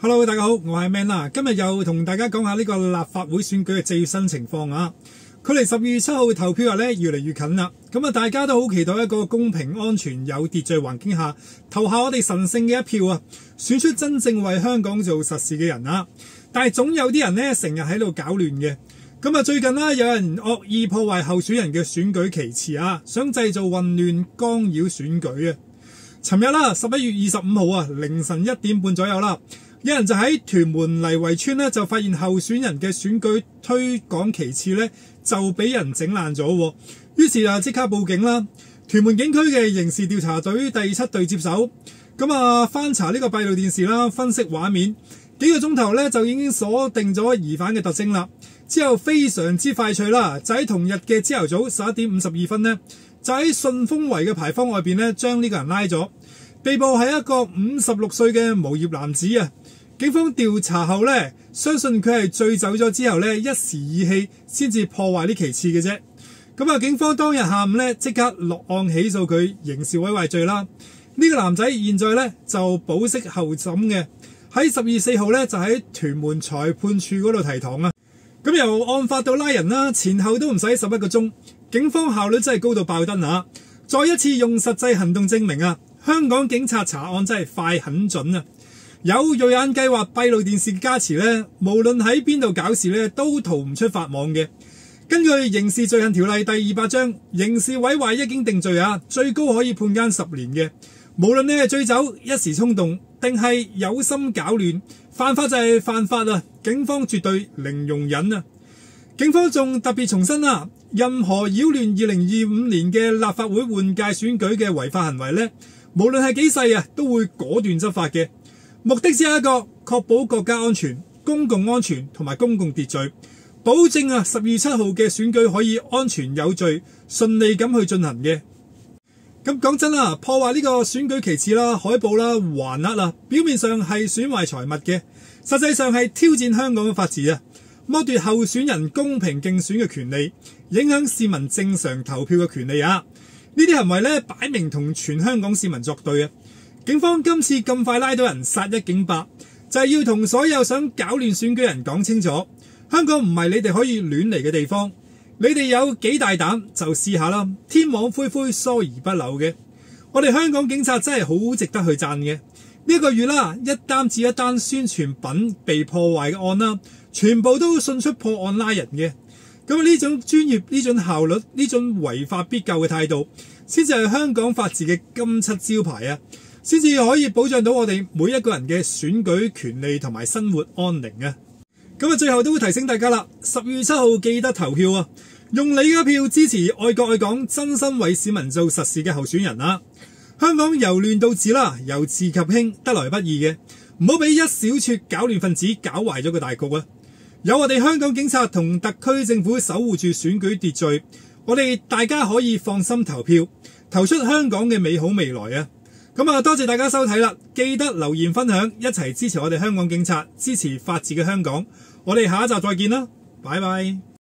Hello， 大家好，我係 Man 啦。今日又同大家講下呢個立法會選舉嘅最新情況啊。距離12月7號投票日咧越嚟越近啦。大家都好期待一個公平、安全、有秩序環境下投下我哋神聖嘅一票啊，選出真正為香港做實事嘅人啊。但係總有啲人呢成日喺度搞亂嘅。最近啦，有人惡意破壞候選人嘅選舉旗幟啊，想製造混亂、干擾選舉啊。尋日啦，11月25號啊，凌晨1點半左右啦。有人就喺屯門泥圍村咧，就發現候選人嘅選舉推廣旗幟咧就俾人整爛咗，於是即刻報警啦。屯門警區嘅刑事調查隊第7隊接手，翻查呢個閉路電視啦，分析畫面，幾個鐘頭咧就已經鎖定咗疑犯嘅特徵啦。之後非常之快脆啦，就喺同日嘅朝頭早11點52分呢，就喺順豐圍嘅牌坊外邊咧將呢個人拉咗。被捕係一個56歲嘅無業男子啊！警方調查後呢，相信佢係醉酒咗之後呢，一時意氣先至破壞呢旗幟嘅啫。警方當日下午呢，即刻落案起訴佢刑事毀壞罪啦。呢個男仔現在呢，就保釋候審嘅，喺12月4號呢，就喺屯門裁判處嗰度提堂啊。由案發到拉人啦，前後都唔使11個鐘，警方效率真係高到爆燈啊！再一次用實際行動證明啊！香港警察查案真係快很準啊！有銳眼計劃閉路電視加持呢，無論喺邊度搞事呢，都逃唔出法網嘅。根據刑事罪行條例第200章，刑事毀壞一經定罪啊，最高可以判監10年嘅。無論你係醉酒、一時衝動，定係有心搞亂，犯法就係犯法啊！警方絕對零容忍啊！警方仲特別重申啊，任何擾亂2025年嘅立法會換屆選舉嘅違法行為呢，無論係幾細啊，都會果斷執法嘅。目的只有一個，確保國家安全、公共安全同埋公共秩序，保證12月7號嘅選舉可以安全有序、順利咁去進行嘅。講真啦，破壞呢個選舉旗幟啦、海報啦、橫額啦，表面上係損壞財物嘅，實際上係挑戰香港嘅法治啊，剝奪候選人公平競選嘅權利，影響市民正常投票嘅權利啊！呢啲行為呢，擺明同全香港市民作對啊！警方今次咁快拉到人，殺一儆百，就係要同所有想搞亂選舉人講清楚，香港唔係你哋可以亂嚟嘅地方，你哋有幾大膽就試下啦！天網恢恢，疏而不漏嘅，我哋香港警察真係好值得去讚嘅。呢個月啦，一單接一單宣傳品被破壞嘅案啦，全部都迅速破案拉人嘅。呢種專業、呢種效率、呢種違法必究嘅態度，先至係香港法治嘅金漆招牌啊！先至可以保障到我哋每一個人嘅選舉權利同埋生活安寧啊！最後都會提醒大家啦，12月7號記得投票啊！用你嘅票支持愛國愛港、真心為市民做實事嘅候選人啊！香港由亂到治啦，由治及興得來不易嘅，唔好俾一小撮搞亂分子搞壞咗個大局啊！有我哋香港警察同特區政府守護住選舉秩序，我哋大家可以放心投票，投出香港嘅美好未來啊！多謝大家收睇啦，記得留言分享，一齊支持我哋香港警察，支持法治嘅香港。我哋下一集再見啦，拜拜。